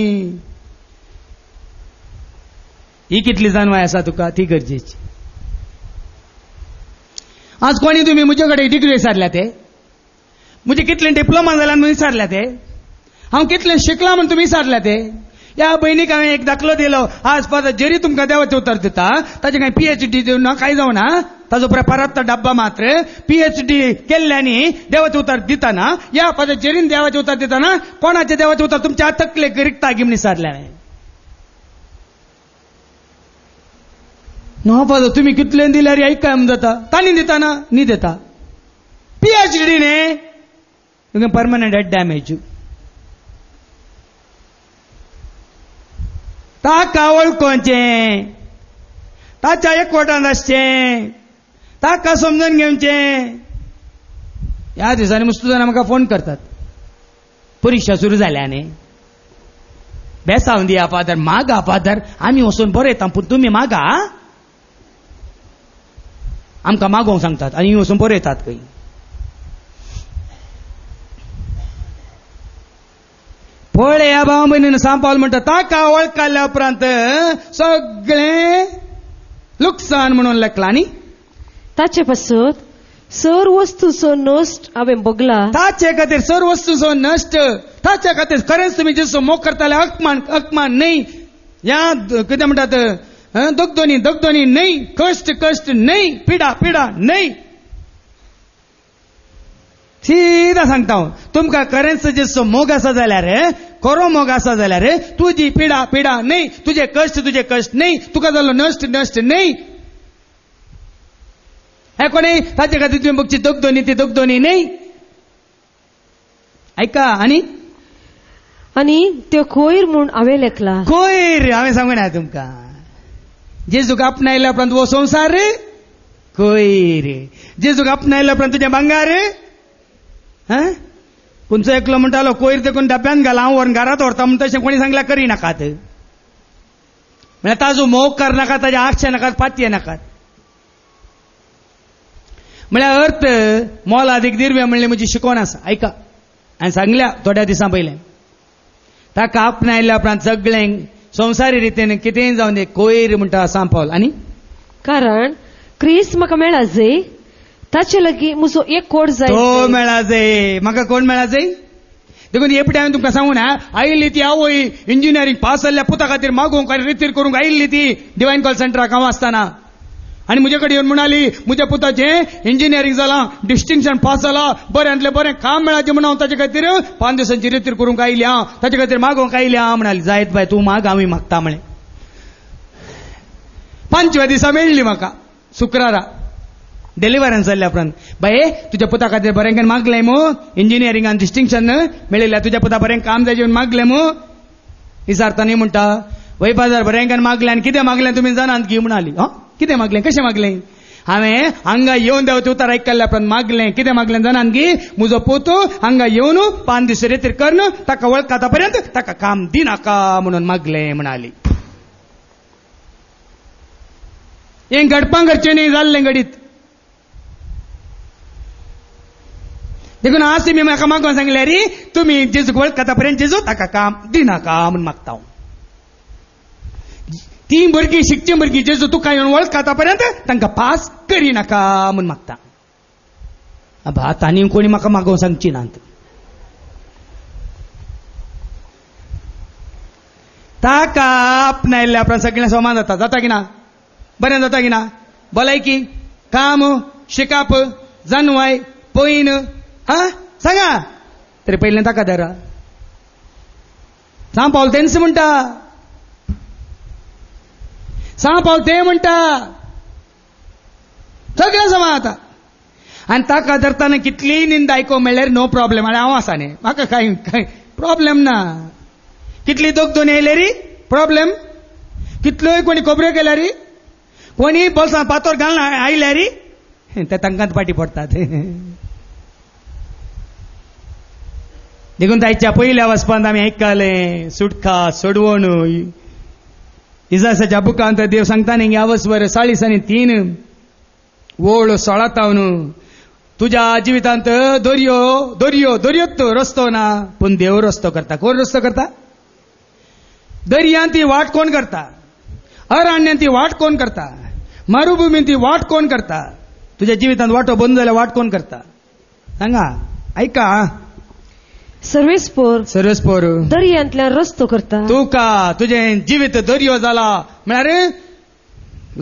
ही कितली जानवाय आसा तुका, ती गरजेची. आज कोणी तुम्ही म्हजे कडेन डिग्री विचारल्या ते, म्हजे कितले डिप्लोमा जाल्या म्हणून विचारल्या ते, हांव कितले शिकला म्हणून तुमी विचारल्या ते. या भयणीक हांवें एक दाखलो दिलो. आज फादर जरी तुमकां देवाचें उतर दिता, ताजें कांय PhD दिवना, कांय जावना. ताजो प्रेपाराचो डब्बा मात्र PhD केल्ल्यानी देवाचें उतर दितना, या फादर जरीन देवाचें उतर दितना कोणाचें देवाचें उतर तुमच्या तकले रिक्ता गी म्हण विचारलें हांवें. नो फादर तुम्ही कितले दिल्यार ऐकाय म्हण जाता, तांणी दिताना न्ही देता. PhD न्ही, तुमकां परमनंट हेड डॅमेज. ताका वळखोवचें, ताच्या एकवटान आसचें, ताका समजून घेवचें. ह्या दिसांनी मस्त जाणां म्हाका फोन करतात, परीक्षा सुरू जाल्या न्ही, बेसावन दिया फादर, मागा फादर, आमी वचून बरयता पूण तुमी मागा. आमकां मागोवंक सांगतात आनी वचून बरयतात खंय. पळय ह्या भाव भयणीन सांपावल म्हणटा, ताका वळखल्या उपरांत सगळें लुकसाण म्हणून लेखलां न्ही.
ताचे पासत सर वस्तूचो नश्ट हांवें बगला. ताचे
खातीर सर वस्तूचो नश्ट, ताचे खातीर खरेंच तुमी जेसो मोग करताले अकमान न्ही. ह्या कितें म्हणटात, दगदोनी न्ही, कश्ट न्ही, पिडा न्ही. सीधा सांगता हांव, तुमकां खरेंच जेसो मोग आसा जाल्यार, खरो मोग आसा जाल्यार तुजी पिडा न्ही, तुजे कश्ट न्ही, तुका जालो नश्ट न्ही. हे कोणी ताचे खातीर तुवें बगची दगदोनी न्ही. ऐका, आनी
त्यो कोयर म्हूण हांवें लेखला.
कोयर हांवें सांगूना तुमकां. जेजूक आपणायल्या उपरांत वो संवसार कोयर. जेजूक आपणायल्या उपरांत तुजें भांगार. खंयचो एकलो म्हणटालो कोयर देखून डब्यान घाला, हांव व्हरून घरांत व्हरता म्हूण, तशें कोणी सांगल्यार करिनाकात. म्हळ्यार ताजो मोग करनाकात, ताजे आक्षे नाकात, पातये नाकात. म्हळ्यार अर्थ मोल अधिक दिरवे म्हणलें म्हजी शिकवण आसा. ऐका, हांवें सांगल्या थोड्या दिसां पयलें, ताका आपणायल्या उपरांत सगळें संवसारी रितीन कितेंय जावन दे कोयर म्हणटा सांपावल. आनी
कारण क्रिस्त म्हाका मेळा जाय, ताचे लागीं म्हजो एक कोड जाय.
तो मेळा जाय, म्हाका कोण मेळा जाय. देखून हे पटी हांवें तुमकां सांगूं ना, आयिल्ली ती आवय इंजिनियरींग पास जाल्ल्या पुता खातीर मागोवंक आनी रितीर करूंक आयिल्ली ती डिवायन कॉल सेंटराक हांव आसतना. आनी म्हजे कडेन येवन म्हणाली, म्हज्या पुताचें इंजिनियरींग जालां, डिस्टिंक्शन पास जालां, बऱ्यांतलें बरें काम मेळाचें म्हणून हांव ताचे खातीर 5 दिसांची रितीर करूंक आयली हांव, ताचे खातीर मागोवंक आयली हांव. म्हणाली जायत बाय, तूं माग, हांवूय मागता म्हळें. 5व्या दिसा मेळ्ळी म्हाका शुक्रारा डिलिव्हरन्स जाल्ल्या उपरांत बाये तुज्या पुता खातीर बरें मागलें मू इंजिनियरिंगान डिस्टिंक्शन मेळयल्या तुज्या पुता बरें काम जाय मागलें मू विचारतानी म्हणटा वय बाजार बरें मागलें आनी कितें मागलें तुमी जाणात की म्हणाली कितें मागलें कशें मागलें हांवें हांगा येवन देंवता उतार आयकल्ल्या उपरांत मागलें कितें मागलें जाणात की म्हजो पोतू हांगा येवन 5 दीस रेतीर करन ताका वळखता पर्यंत ताका काम दिनाका म्हणून मागलें म्हणाली हें घडपां घडचें न्ही जाल्लें घडीत देखून आज तुमी म्हाका मागोवन सांगले रे तुमी जेजूक वळखता पर्यंत जेजू ताका काम दिनाका म्हणून मागता हांव ती भुरगीं शिकची भुरगीं जेजू तुका येवन वळखता पर्यंत तांकां पास करिनाका म्हणून मागता भात आनी कोणी म्हाका मागोवन सांगची नात ताका आपणायल्ल्या उपरांत सगळें समान जाता की ना बरें जाता की ना भलायकी काम शिकाप जानवाय पयन सांगा तरी पयलें ताका धरा सांग पावल तेंच म्हणटा सांग पावल तें म्हणटा सगळें समान जाता आनी ताका धरताना कितलीय निंदा आयको म्हणल्यार नो प्रॉब्लेम आनी हांव आसा न्ही म्हाका कांय प्रॉब्लेम ना कितली दोग दोन येयले री प्रॉब्लेम कितल्योय कोणी खबऱ्यो केल्या री कोणी बोल्सां पातोर घालून आयल्या री ते तांकांच पाटी पडटात देखून ताच्या पयल्या वचपांत आमी आयकताले सुटका सोडवण इजासाच्या बुकांत देव सांगता न्ही ह्या वसवर 40 वोळ 16 तुज्या जिवितांत दर्यो दर्यो दर्योत रस्तो ना पूण देव रस्तो करता कोण रस्तो करता दर्यांत ती वाट कोण करता अरण्यात ती वाट कोण करता मरुभुमींत ती वाट कोण करता तुज्या जिवितांत वाटो बंद जाल्यार वाट कोण करता सांगा ऐका सर्वेस्पोर
दर्यांतल्यान रस्तो करता
तुका तुजें जिवीत दर्यो जाला म्हळ्यार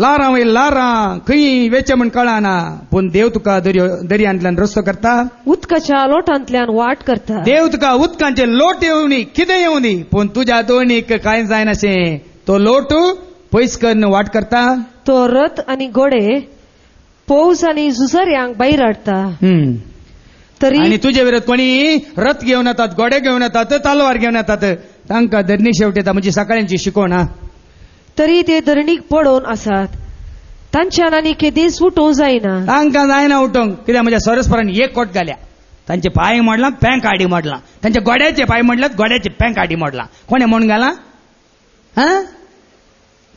लारां वयर लारां खंय वेचे म्हण कळना पूण देव तुका दर्यांतल्यान रस्तो करता
उदकाच्या लोटांतल्यान वाट करता
देव तुका उदकांचे लोट येवनी कितें येवनी पूण तुज्या दोनीक कांय जायनाशें तो लोट पयस करून वाट करता
तो रथ आनी घोडे पौस आनी झुजाऱ्यांक भायर हाडता तरी
आनी तुजे विरोध कोणी रथ घेवन येतात घोडे घेवन येतात तलवार घेवन येतात तांकां धरणी शेवट म्हणजे सकाळची शिकोवण
तरी ते धरणीक पडोवन आसात तांच्यान आनी केदीस उठोवंक जायना
तांकां जायना उठोवंक कित्याक म्हज्या सरस्परान एक कोट घाल्या तांचे पांय मोडला पॅंक आडी मोडला तांच्या गोड्याचे पांय मोडल्यात गोड्याचे पॅंक आडी मोडला कोणे म्हूण घाला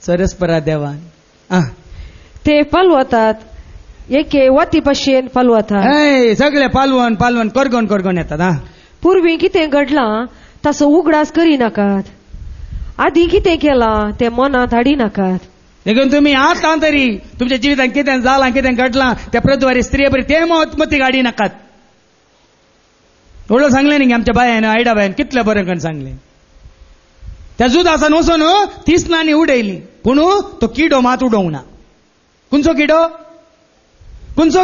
सरस्परा देवान
ते पालवतात एके वती भशेन पालवतात
सगळे पालवण पालवण करगोन येतात
पूर्वी कितें घडलां ताचो उगडास करिनाकात आदी कितें केलां तें मनांत हाडिनाकात
देखून तुमी आतां तरी तुमच्या जिवितांत कितें जालां कितें घडलां त्या प्रद्वारी स्त्री बरी ते मती गाडी नाकात एवढं सांगलें न्ही आमच्या बायान आयडा बायान कितलें बरें करून सांगलें त्या जुदासान वचून 30 नाणी उडयली पूण तो किडो मात उडोवंक ना खंयचो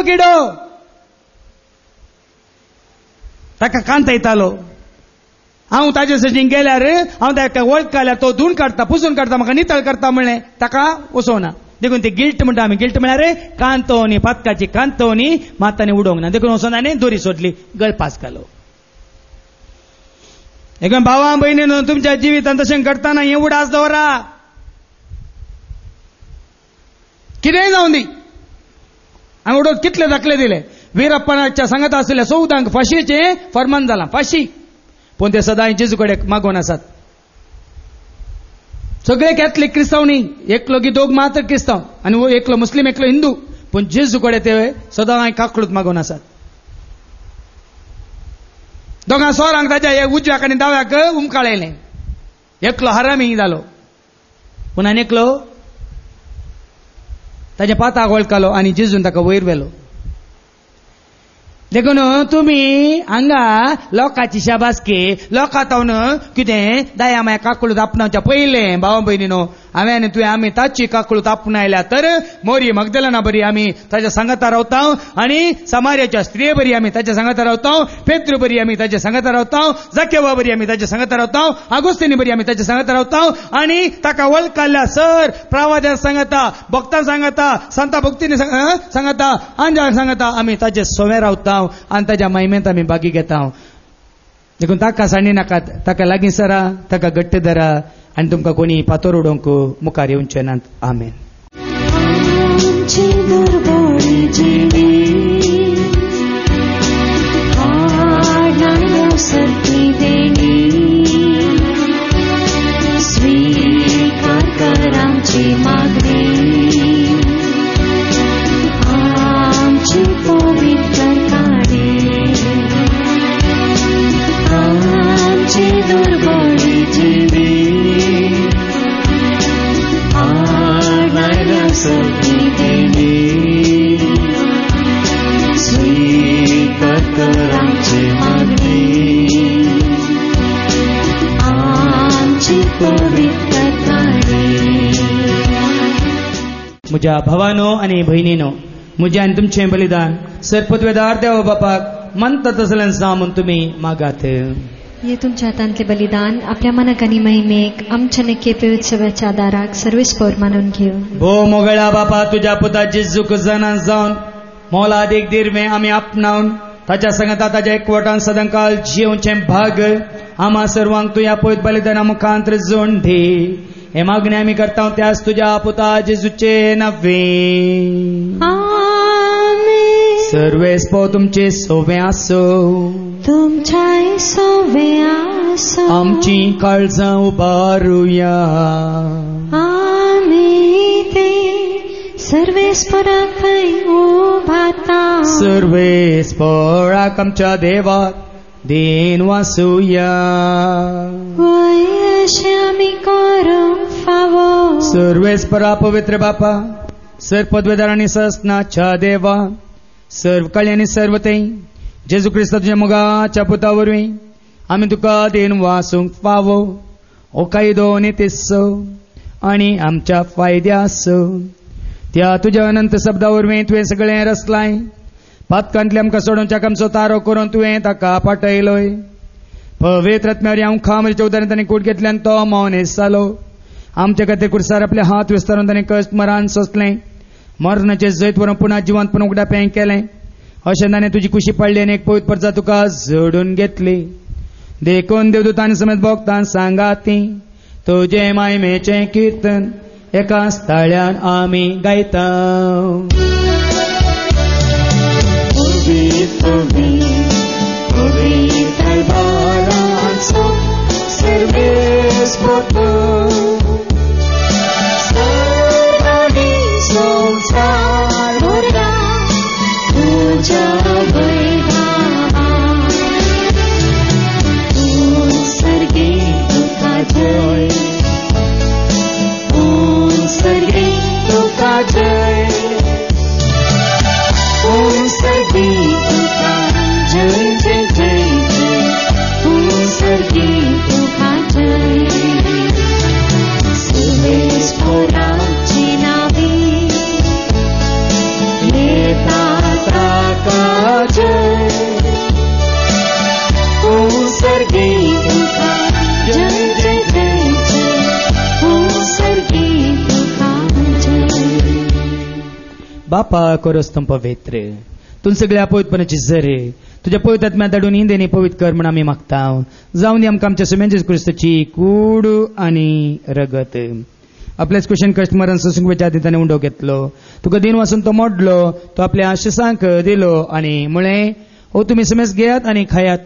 किडो ताका कांत येतालो हांव ताजे सजीन गेल्यार हांव ताका वळखल्यार तो धुवन काडटा पुसून काडटा म्हाका नितळ करता म्हणलें ताका वचोवना देखून ते गिल्ट म्हणटा आमी गिल्ट म्हळ्यार कांतोनी पातकाची कांतोनी मातांनी उडोवंक ना देखून वचून ताणें दोरी सोडली गळपास घालो देखून भावा भयणीनो तुमच्या जिवितांत तशें घडटाना हें उडास दवरा कितेंय जावं दी हांवें उडोवन कितले दाखले दिले वीरप्पनाच्या सांगत आसलेल्या 14 फाशीचें फर्मान जालां फाशी पूण ते सदां जेजू कडेन मागोवन आसात सगळे कॅथलीक क्रिस्तांव न्ही एकलो की दोग मात्र क्रिस्तांव आनी एकलो मुस्लीम एकलो हिंदू पूण जेजू कडेन ते सदां काकळूत मागोवन आसात दोगां सोरांक ताच्या उजव्याक आनी दाव्याक उमकाळयलें एकलो हरामी जालो पूण आनी एकलो ताच्या पाताक वळखलो आनी जेजून ताका वयर व्हेलो देखून तुमी हांगा लोकांची शाबासकी लोकां तावन कितें दया माया काकळूत आपणावच्या पयलें भावा भयणीनो हांवें आनी तुवें आमी ताची काकळू तापून आयल्या तर मोरी मगदलना बरी आमी ताच्या सांगाता रावता आनी समार्याच्या स्त्रिये बरी आमी ताच्या सांगाता रावता पेद्रू बरी आमी ताच्या सांगाता रावता जाकेवा बरी आमी ताच्या सांगाता रावता आगोस्तिनी बरी आमी ताच्या सांगाता रावता आनी ताका वळखाल्ल्या सर प्रवाद्यां सांगाता भक्तां सांगाता संता भक्तीनी सांगाता आंजाक सांगाता आमी ताचे सोवे रावता आनी ताच्या महिमेंत आमी बागी घेता देखून ताका सांडी नाकात ताका लागीं सरा ताका घट्ट धरा आनी तुमकां कोणी पातोर उडोवंक मुखार येवचे नात आमेन.
आमची दुर्बळी जिणी हाडायो सर्ती देणी स्वीकार कर आमची मागणी आमची पवित्र काणी आमची दुर्बळी जिणी हाडायो सर्ती देणी स्वीकार कर आमची मागणी आमची पवित्र काणी.
म्हज्या भावानो आनी भयणीनो म्हजें आनी तुमचें बलिदान सरपतवेदार देव बापाक मंत तसल्यान सामून तुमी मागात.
हे तुमच्या हातांतले बलिदान आपल्या मनाक आनी महिमेक आमच्या नखे उत्सवाच्या आदाराक सर्वेस्पर मानून घेऊ.
भो मोगळा बापा तुज्या पुता जेजूक जनान जावन मोलादीक दिरवें आमी आपणावन ताच्या सांगाता ताच्या एकवटान सदांकाल जिवचें भाग आम्हा सर्वांक तुया पयत बलिदाना मुखांतर जोड दी. हे मागणी आमी करता त्याच तुज्या पुता जेजूचे नव्हे.
आमेन.
सर्वेस्पो तुमचे सोवे आसो
तुमच्या सोवे आसो
आमची काळजां उबारुया.
आमी ते सर्वेस्पराक उभारता
सर्वेस्पराक आमच्या देवाक देन वासुया.
अशें आमी करूंक फावो.
सर्वेस्परा पवित्र बापा सरपदवेदार आनी सस्नाच्या देवा सर्व काळी आनी सर्वते जेजू क्रिस्त तुझ्या मोगाच्या पुता वरवीं आमी तुका देन वासूंक फावो. ओ कायदो नितीस्सो आनी आमच्या फायद्यासो त्या तुज्या अनंत शब्दा वरवीं तुवें सगळें रचलाय. पातकांतले आमकां सोडोवच्याक आमचो तारो करून तुवें ताका पाटयलोय. पवित्र आत्म्यावर हांव खामरीच्या उदारण ताणें कूट घेतल्यान तो मौनेस जालो. आमच्या खातीर कुर्सार आपले हात विस्तारून ताणें कश्ट मरान सोंसलें. मरणाचे जैत व्हरून पुन्हा जिवंत पुन्हा उगडापें केलें. अशें ताणें तुजी कुशी पडली आनी एक पवित्र परजा तुका जोडून घेतली. देखून देवदूतांनी समेत भोगतान सांगाती तुजे मायमेचें कीर्तन एका स्थळ्यान आमी गायता. बापा कोरोस तुम पवित्र तुन सगळ्या पवित्रपणाची झरे तुझ्या पवित्र आत्म्या धाडून इंदेनी पवित्र कर म्हण आमी मागता. जावन दी आमकां आमच्या सुमेन जेजू क्रिस्ताची कूड आनी रगत. आपल्याच कुशन कश्ट मरण सोसूंक वेच्या आदी ताणें उंडो घेतलो. तुका दिन वासून तो मोडलो तो आपल्या आशिसांक दिलो आनी म्हळें ओ तुमी समेस घेयात आनी खायात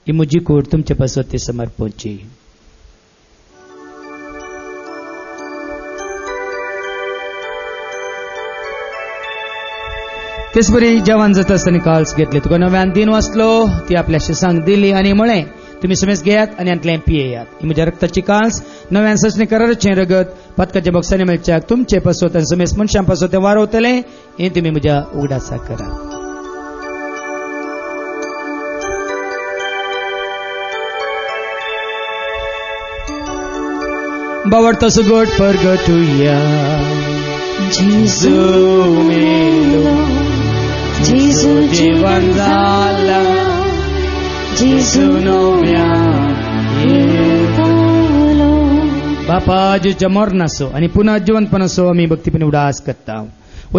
ही म्हजी कूड तुमचे पासत ती समर्पोवची. तेच बरी जेवण जाता आसतना काल्स घेतले तुका नव्यान दिन वाचलो ती आपल्या शिसांक दिली आनी म्हळें तुमी समेस घेयात आनी आंतलें पियेयात ही म्हज्या रक्ताची काल्स नव्यान सचणी कराराचें रगत पदकाच्या बॉक्सांनी मेळच्याक तुमचे पासत आनी समेस मनशां पासत तें वारोवतलें हें तुमी म्हज्या उगडासा करा. बावडता सुगोट परगटुया
जेजू
मेलो
जेजू
जीवन जाला
जेजू
नव्या
येतालो.
बापा जेच्या मरणासो आणि पुन्हा जिवंतपणासो आम्ही भक्तीपणे उडास करता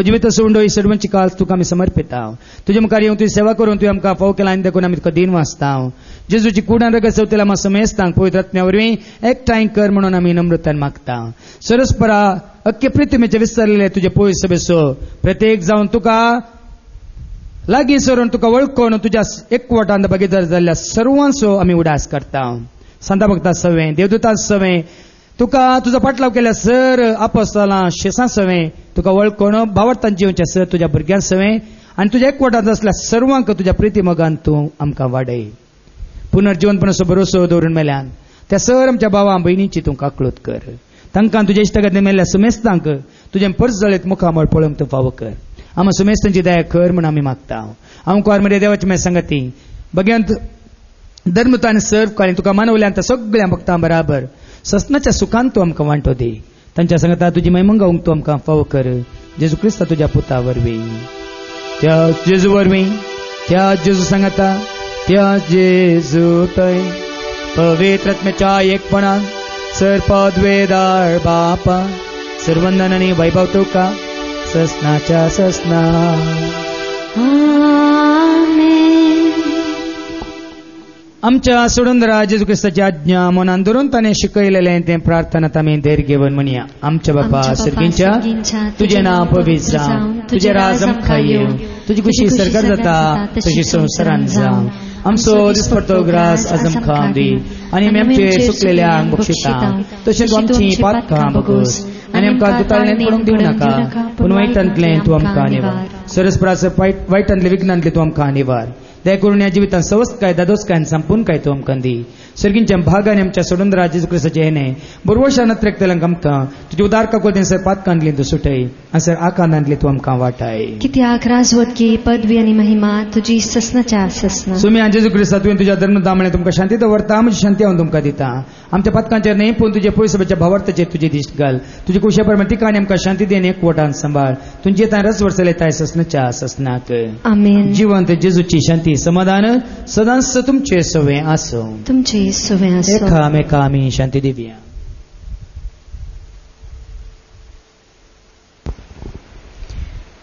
जिवीत सोडून ही सडवंची काळ तुका आम्ही समर्पिता तुझे मुखार येऊन तुझी सेवा करून तुवें आमकां फाव केला आनी देखून आमी तुका दिन वाचता जेजूची कुडान रगत चवथेला आम्हा समेस्तांक पवित्र आत्म्या वरवीं एकठांय कर म्हणून आमी नम्रतान मागता सरस्परा अख्खे पृथ्वीचे विस्तारलेले तुझे पळय सभेसो प्रत्येक जावन तुका लागीं सरून तुका वळखून तुज्या एकवटान भागीदार जाल्ल्या सर्वांचो आमी उडास करता संता भक्ता सवें देवदूतां सवें तुका तुजो पाटलाव केल्या सर आपोस्तलां शेसां सवें तुका वळखून भावार्थान जिवच्या सर तुज्या भुरग्यां सवें आनी तुज्या एकवटांत असल्या सर्वांक तुज्या प्रिती मोगान तूं आमकां वाडय पुनर्जिवंतपणाचो भरोसो दवरून मेल्यान त्या सर आमच्या भावां भयणींची तूं काकळूत कर तांकां तुज्या इश्टगतीन मेल्ल्या सुमेस्तांक तुजें पर्स जळीत मुखामळ पळोवंक तूं फावो कर आमी सुमेस्तांची दया कर म्हूण आमी मागता हांव कुंवार देवाची मे सांगती भगवंत धर्मतान सर्व काळी तुका मानवल्यान त्या सगळ्या भक्तां बराबर ससनाच्या सुखान तूं आमकां वांटो दी तांच्या सांगता तुजी महिमा गावंक तूं आमकां फावो कर जेजू क्रिस्ता तुज्या पुता वरवीं त्या जेजू वरवीं त्या जेजू सांगता त्या जेजू थंय पवित्र आत्म्याच्या एकपणान सरपद वेदाळ बापा सर्वंदन आनी वैभव तुका ससनाच्या ससना आमच्या सोडूनरा जेजू क्रिस्ताची आज्ञा मनान धरून ताणें शिकयलेलें तें प्रार्थनात आमी धैर्य घेवन म्हणया आमच्या बापा सर्गींच्या तुजें नांव पवित्र जावं तुजें राज आमकां येवं तुजी खुशी सरकार जाता तशी संवसारान जावं आमचो दिसपडटो ग्रास आज आमकां दी आनी आमी आमचेर सुकलेल्यांक बक्षिता तशेंच आमची पातकां बगोस आनी आमकां दुताळ्यान पडूंक दिवं नाका पूण वायटांतलें तूं आमकां निवार सरस्पराचो वायटांतले विघ्नांतले तूं आमकां निवार दया करून या जिवितांत सवस्त काय दादोस काय संपून काय तूं आमकां दी सर्गींच्या भागांनी आमच्या सोडून जेजू क्रिस्ताचे हेणे बरोवशान त्रेकतल्यांक आमकां तुजी उदार काकोल सर पातकांतली तूं सुटय आसर आकांतांतली तूं आमकां वाटाय
कित्याक राजवटकी पदवी आनी महिमा तुजी ससनाच्या ससना
सुम्या जेजू क्रिस्ता तुवें तुज्या धर्मदामणे तुमकां शांती दवरता म्हजी शांती हांव तुमकां दिता आमच्या पातकांचेर न्हय पूण तुजे पळय सभेच्या भावार्थाचेर तुजी दिश्ट घाल तुजी कुशे प्रमाणे तिका आनी आमकां शांती दी आनी एकवटान सांबाळ तुमचे तांय रस वर्सले ताय ससनाच्या ससनाक
आमेन
जिवंत जेजूची शांती समाधान सदांच तुमचे सवे आसो
तुमचे सवे आसो
एकामेका आमी शांती दिवया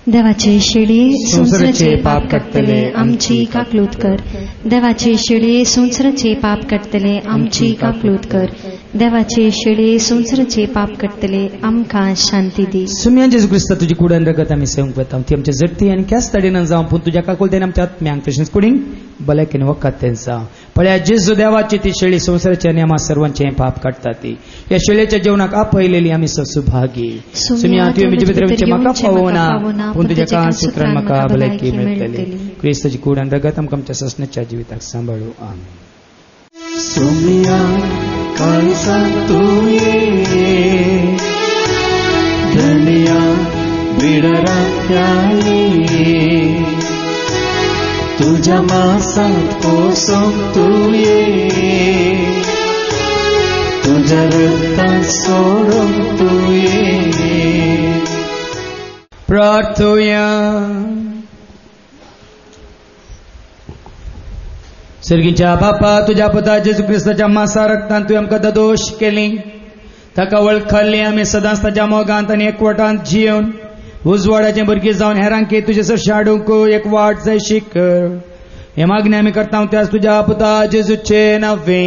देवाचे शिडी संवसाराचे पाप काडटले आमची काकलूत कर देवाचे शिडी संवसाराचे पाप काडटले आमची काकलूत कर देवाचे शिडी संवसाराचे पाप काडटले आमकां शांती दी
सुम्या जेजू क्रिस्ता तुजी कुडान रगत आमी सेवंक वता ती आमच्या जडती आनी क्यास ताडेन जावं पूण तुज्या काकुलतेन आमच्या आत्म्यांक तशेंच कुडींक भलायकेन वखद तें जावं पळया जेजू देवाची ती शेळी संवसाराची आनी आम्हा सर्वांचे पाप काडटा ती ह्या शेळयेच्या जेवणाक आपयलेली आमी सुभागी सुम्या तुवें म्हजे भितर म्हाका पावोना पूण तुज्या कान सुत्रान म्हाका भलायकी मेळटली क्रिस्ताची कुडान रगत आमकां आमच्या ससनाच्या जिविताक सांबाळू आमीन
सुम्या काळसा तुये धनिया बिडरात्याये तुझ्या मासात कोसोक तुये तुझ्या रक्तांत सोडून तुये
प्रार्थोया सर्गीच्या बापा तुझ्या पुता जेजू क्रिस्ताच्या मासा रक्तान तुवें आमकां दोश केली ताका वळखली आमी सदांच ताच्या मोगांत आनी एकवटांत जिवन उजवाडाचें भुरगीं जावन हेरांकी तुजे सरशें हाडूंक एक वाट जाय कर हे मागणी आमी करता त्याच तुज्या पुता जेजूचे नांवे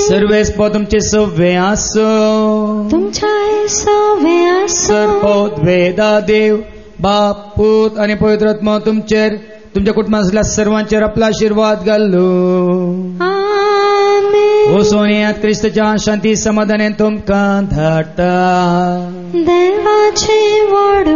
सर्वेस्प तुमचे सव्वे आसो
तुमच्या सवे आसो
सर्पोत वेदा देव बाप पूत आनी पवित्र आत्मा तुमचेर तुमच्या कुटुंबात असल्या सर्वांचेर आपला आशीर्वाद घालो ओ सोन्यात क्रिस्ताच्या शांती समाधानान तुमकां धाडटा
देवाचे वड